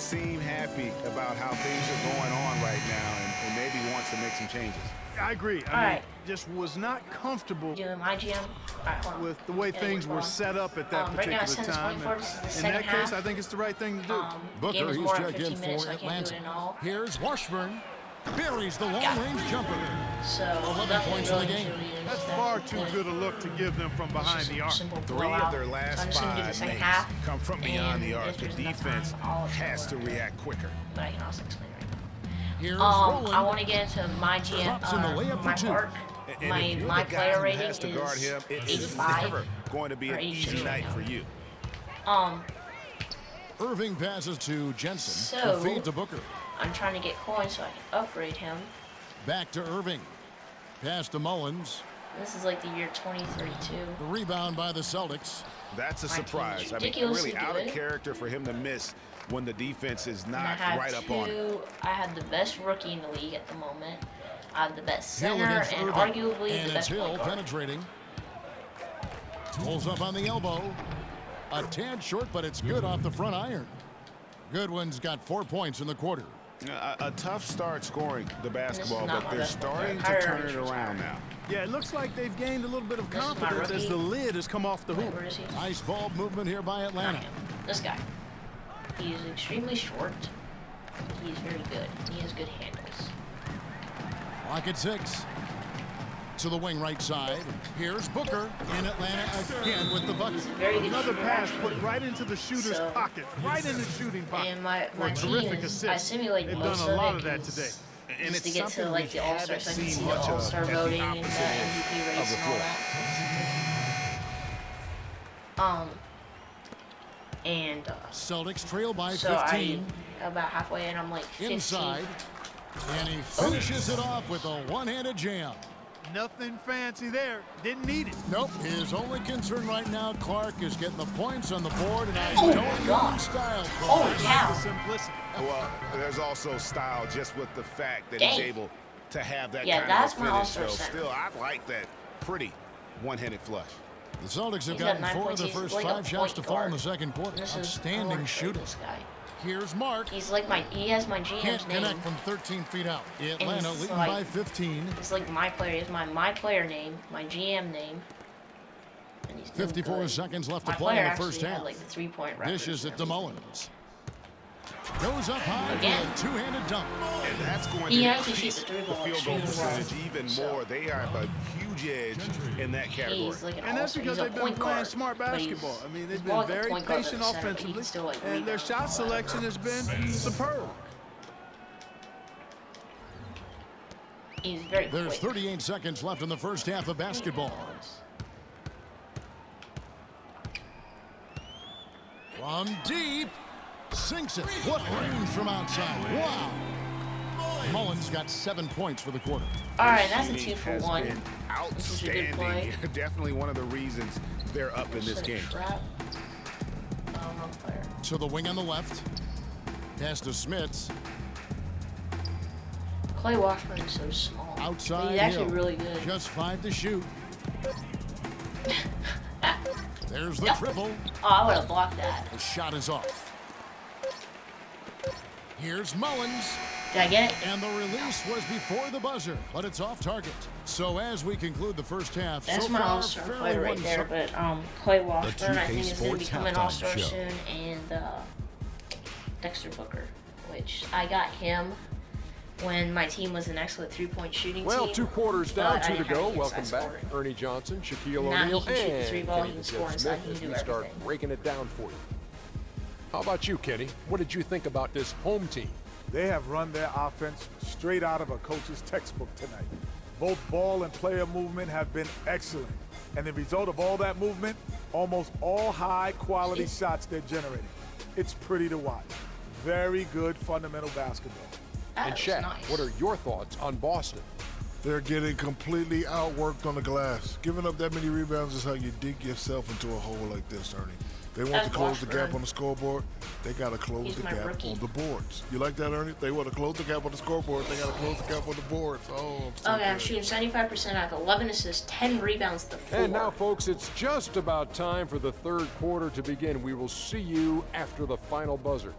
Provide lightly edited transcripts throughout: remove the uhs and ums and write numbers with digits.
seem happy about how things are going on right now and maybe wants to make some changes. I agree. I mean, just was not comfortable Doing myGM. with the way things were set up at that right now particular it's 10-24. time. This is the In second that half. case, I think it's the right thing to do. Booker, he's checked in minutes, for so I can't do Atlanta. it in all. Here's Washburn. Buries the long-range jumper. So 11 points in the game. That's far too good a look to give them from behind the arc. 3 of their last 5 makes makes come from beyond the arc. The there's enough defense time, I'll has explain to react quicker. But I can also explain right now. Here's I Rowland. want to get into my GM, Drops in the layup my for 2. park. And My if you're my the guy player who rating has to guard is him, it's 85 never going to be or an easy 82 night right for now. you. Irving passes to Jensen. So- The feed to Booker. I'm trying to get coins so I can upgrade him. Back to Irving. Pass to Mullins. This is like the year 2032. The rebound by the Celtics. That's a My team surprise. is I mean, ridiculously really out of good. character for him to miss when the defense is And I not have right up on it. I have the best rookie in the league at the moment. I have the best Hill center against and Irving. arguably And the it's best Hill point guard. penetrating. Pulls up on the elbow. A tad short, but it's good off the front iron. Goodwin's got 4 points in the quarter. A tough start scoring the basketball, not but my they're best player. starting to Kyrie turn Irving's it retired. around now. Yeah, it looks like they've gained a little bit of This is my confidence as rookie. the lid has come off the hoop. Where is he? Nice ball movement here by Atlanta. This guy. He is extremely short. He is very good. He has good handles. Clock at 6. To the wing right side. Here's Booker in Atlanta again with the bucket. He's a very good Another shooter, pass actually. put right into the shooter's So- pocket, right in the shooting pocket. And my For a team terrific is, assist. I simulate They've most done a lot it of that 'cause today. And just it's to get to something like we the All-Star, haven't so I can seen see the much of All-Star at the voting and the opposite end MVP of race the and all floor. that. And Celtics trail by so 15. I about halfway and I'm like 15. Inside. And he finishes it off with a one-handed jam. Nothing fancy there. Didn't need it. Nope. His only concern right now, Clark, is getting the points on the board, and I Oh, don't God. mean style. Oh, Clark. The cow. simplicity. Well, there's also style just with the fact that Dang. he's able to have that Yeah, kind that's of a my finish. All-Star So center. still, I like that pretty one-handed flush. The Celtics have He's got gotten 9 4 of points. the He's first like a 5 shots to point fall in guard. the second quarter. This is Outstanding shooter. This guy. Here's Mark. He's like he has my Can't GM's name. connect from 13 feet out. Atlanta it's leading like- by 15. It's like my player. It's my player name, my GM name. And he's no 54 good. seconds left My to play in player the first actually had half. like the 3-point record. Dishes it to Mullins. Goes up high Again. for a two-handed dunk. And that's going He to actually increase shoots the three the ball field goal extremely well. percentage even So- more. They are a huge edge in that category. He's like an And that's all-star. because He's a they've been point playing guard, smart but he's- basketball. I mean, they've he's been more like a very point guard patient than a center, but he offensively, can still, like, and their rebound shot and all that. selection has been superb. He's very There's quick. 38 seconds left in the first half of basketball. From deep, sinks it. What range from outside? Wow. Mullins got 7 points for the quarter. All right, that's a Shooting 2 for has 1. been This is a good play. outstanding. Definitely one of the reasons they're up in this game. Trap. Wrong player. To the wing on the left. Pass to Smits. Clay Washburn is so small. But Outside he's actually Hill. really good. Just 5 to shoot. There's the Yep. triple. Oh, I would have blocked that. The shot is off. Here's Mullins. Did I get it? And the release was before the buzzer, but it's off target. So as we conclude the first half, That's so my far, all-star fairly player right there. one-sided. But Clay Washburn, I 2K think, is going to Sports become an Halftime all-star Show. soon, and Dexter Booker, which I got him when my team was an excellent three-point shooting Well, team. 2 quarters but down, I 2 to didn't have go. any Welcome inside back. scoring. Ernie Johnson, Shaquille Now he O'Neal, can shoot the and three ball, he Kenny can score Jeff inside, Smith he as can we do start everything. breaking it down for you. How about you, Kenny? What did you think about this home team? They have run their offense straight out of a coach's textbook tonight. Both ball and player movement have been excellent. And the result of all that movement, almost all high-quality shots they're generating. It's pretty to watch. Very good fundamental basketball. That And was Shaq, nice. what are your thoughts on Boston? They're getting completely outworked on the glass. Giving up that many rebounds is how you dig yourself into a hole like this, Ernie. They want That's to close the gap Washburn. on the scoreboard. They got to close He's the my gap rookie. on the boards. You like that, Ernie? They want to close the gap on the scoreboard. They got to close the gap on the boards. Oh, I'm so Okay, I'm good. shooting 75%. I have 11 assists, 10 rebounds to 4. And now, folks, it's just about time for the third quarter to begin. We will see you after the final buzzer.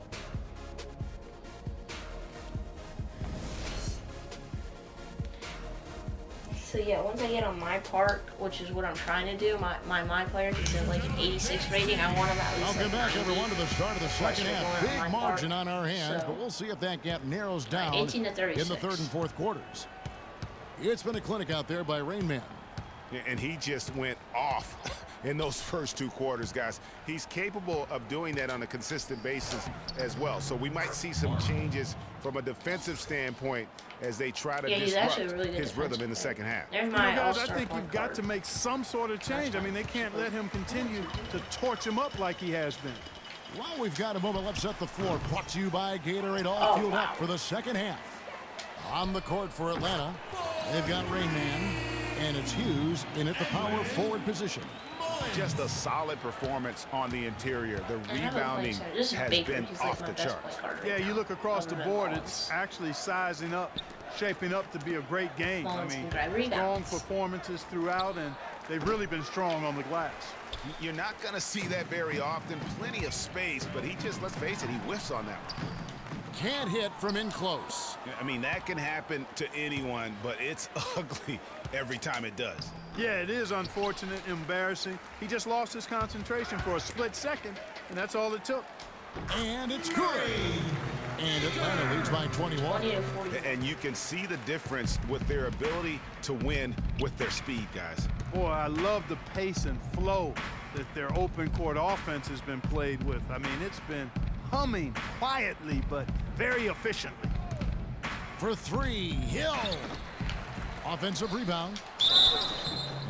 So yeah, once I get on my part, which is what I'm trying to do, my player is in like an 86 rating. I want him at least. Welcome back, 90. everyone, to the start of the second Plus, half. we're going on Big my margin part. on our hands, So, but we'll see if that gap narrows down 18 to in 36. the third and fourth quarters. It's been a clinic out there by Rain Man. Yeah, and he just went off in those first 2 quarters, guys. He's capable of doing that on a consistent basis as well. So we might see some changes from a defensive standpoint as they try to he's disrupt actually a really good his rhythm in the defensive second player. half. There's You know, my guys, all-star I think point you've got guard. to make some sort of change. I mean, they can't let him continue to torch him up like he has been. Well, we've got a moment. Let's set the floor. Brought to you by Gatorade. All fueled wow. up for the second half. On the court for Atlanta, they've got Rain Man, and it's Hughes in at the power forward position. Just a solid performance on the interior. The And I haven't rebounding played center. This is has Baker. been He's like off my the best charts. point guard right Yeah, you now, look across other the than board, Mullins. it's actually sizing up, shaping up to be a great game. Mullins I mean, can drive strong rebounds. performances throughout, and they've really been strong on the glass. You're not going to see that very often. Plenty of space, but he just, let's face it, he whiffs on that one. Can't hit from in close. I mean, that can happen to anyone, but it's ugly every time it does. Yeah, it is unfortunate, embarrassing. He just lost his concentration for a split second, and that's all it took. And it's good. And Atlanta leads by 21. 20 to 40. And you can see the difference with their ability to win with their speed, guys. Boy, I love the pace and flow that their open court offense has been played with. I mean, it's been humming quietly, but very efficiently. For 3, Hill. Offensive rebound.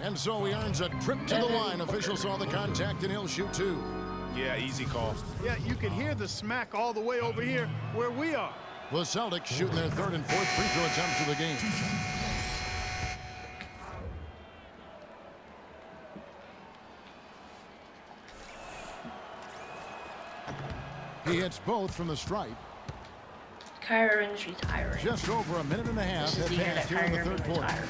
And so he earns a trip to the line. Officials saw the contact, and he'll shoot 2. Yeah, easy call. Yeah, you can hear the smack all the way over here where we are. The Celtics shooting their third and fourth free throw attempts of the game. He hits both from the stripe. Kyrie Irving's retiring. Just over a minute and a half This is have the year that passed here in Kyrie the Irving third quarter. retires.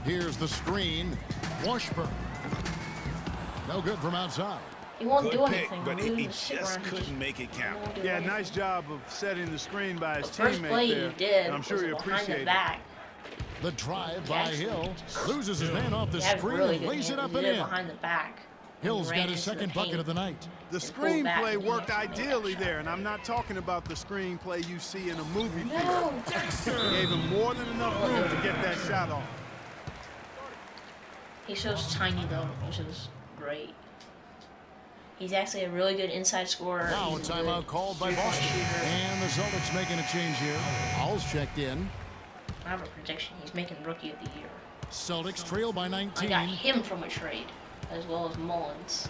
Here's the screen. Washburn. No good from outside. He won't Good do pick, anything. but He he just sit just around and couldn't make it count. won't do Yeah, anything. nice job of setting the screen by his The first teammate play there. he did and I'm sure was he behind the appreciated it. back. The drive He by actually Hill. just- Loses his man off the He had screen really and good lays it hands. up He and did it in. behind the back. Hill's Ran got his into the second bucket paint. of the night. The And pulled back screenplay and he worked actually made that ideally shot. there, and I'm not talking about the screenplay you see in a movie No. theater. Gave him more than enough room to get that shot off. He's so tiny though, which is great. He's actually a really good inside scorer. Now a He's timeout good called by three-point Boston. shooter. And the Celtics making a change here. Owls checked in. I have a prediction. He's making Rookie of the Year. Celtics trail by I 19. got him from a trade, as well as Mullins.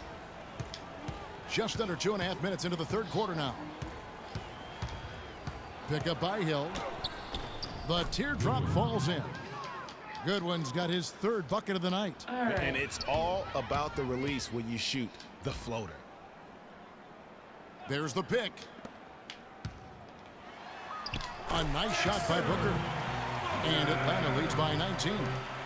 Just under 2.5 minutes into the third quarter now. Pick up by Hill. The teardrop falls in. Goodwin's got his third bucket of the night. All right. And it's all about the release when you shoot the floater. There's the pick. A nice shot by Booker. And Atlanta leads by 19.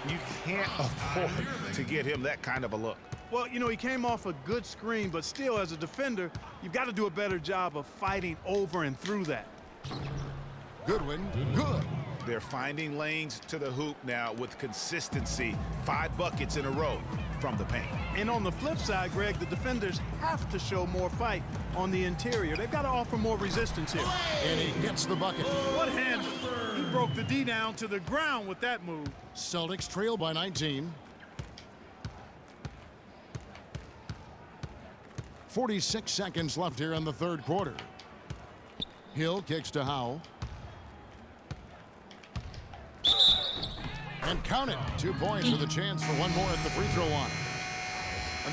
You can't afford to get him that kind of a look. Well, you know, he came off a good screen, but still, as a defender, you've got to do a better job of fighting over and through that. Goodwin, good. They're finding lanes to the hoop now with consistency. 5 buckets in a row from the paint. And on the flip side, Greg, the defenders have to show more fight on the interior. They've got to offer more resistance here. And he gets the bucket. What hand? He broke the D down to the ground with that move. Celtics trail by 19. 46 seconds left here in the third quarter. Hill kicks to Howe. And count it. 2 points with a chance for one more at the free throw line.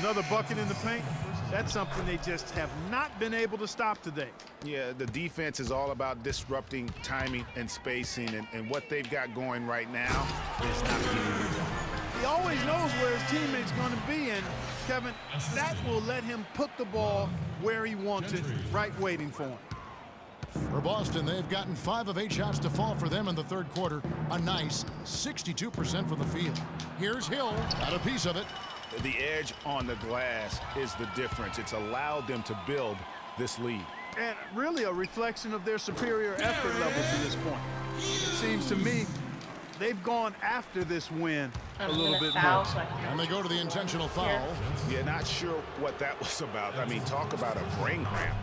Another bucket in the paint. That's something they just have not been able to stop today. Yeah, the defense is all about disrupting timing and spacing, and what they've got going right now is not getting it done. He always knows where his teammate's going to be, and Kevin, that will let him put the ball where he wants it, right waiting for him. For Boston, they've gotten 5 of 8 shots to fall for them in the third quarter. A nice 62% from the field. Here's Hill. Got a piece of it. The edge on the glass is the difference. It's allowed them to build this lead. And really a reflection of their superior effort level to this point. It seems to me they've gone after this win a I'm little gonna bit foul more. so I can And they go to the intentional foul. Yeah, not sure what that was about. I mean, talk about a brain cramp.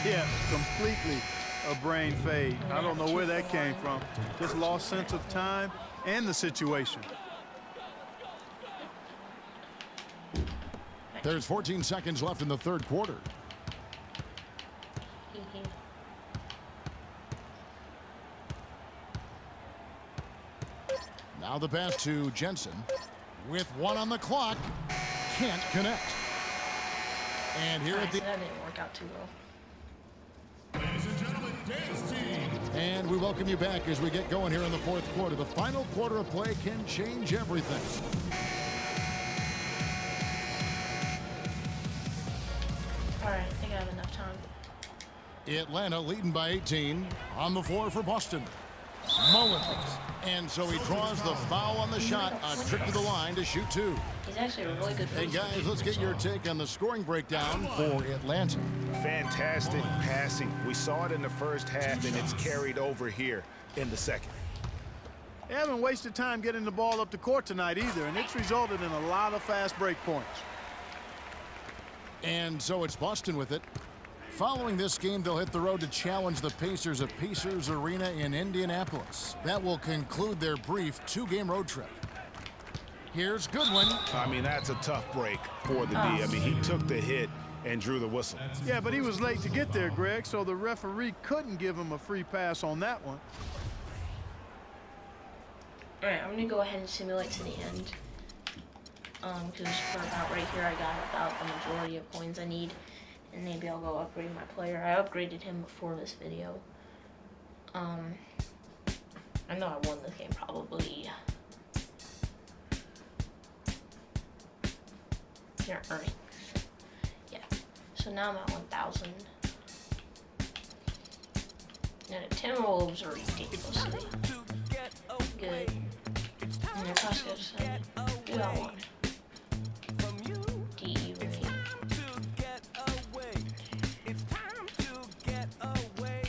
Yeah, completely a brain fade. I don't know where that came from. Just lost sense of time and the situation. There's 14 seconds left in the third quarter. Now the pass to Jensen. With 1 on the clock. Can't connect. And here at the... That didn't work out too well. And we welcome you back as we get going here in the fourth quarter. The final quarter of play can change everything. All right, I think I have enough time. Atlanta leading by 18. On the floor for Boston. Mullins. And so he draws the foul on the shot. A trip to the line to shoot 2. He's actually a really good Hey player. guys, let's get your take on the scoring breakdown for Atlanta. Fantastic passing. We saw it in the first half, and it's carried over here in the second. They haven't wasted time getting the ball up the court tonight either, and it's resulted in a lot of fast break points. And so it's Boston with it. Following this game, they'll hit the road to challenge the Pacers at Pacers Arena in Indianapolis. That will conclude their brief 2-game road trip. Here's Goodwin. I mean, that's a tough break for the D. I mean, he took the hit and drew the whistle. Yeah, but he was late to get there, Greg, so the referee couldn't give him a free pass on that one. All right, I'm gonna go ahead and simulate to the end. Because for about right here, I got about the majority of coins I need. And maybe I'll go upgrade my player. I upgraded him before this video. I know I won this game probably. Your earnings. Yeah. So now I'm at 1,000. And the Timberwolves are ridiculously good. And their prospects good on one. D rate.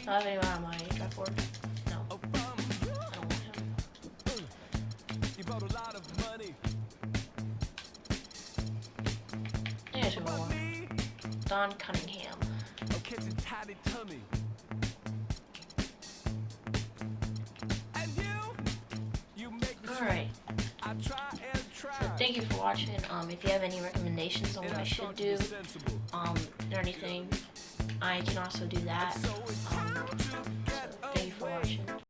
Do I have any on my draft board? No. I don't want him. There's one more. Don Cunningham. Alright. So thank you for watching. If you have any recommendations on what I should do, or anything, I can also do that.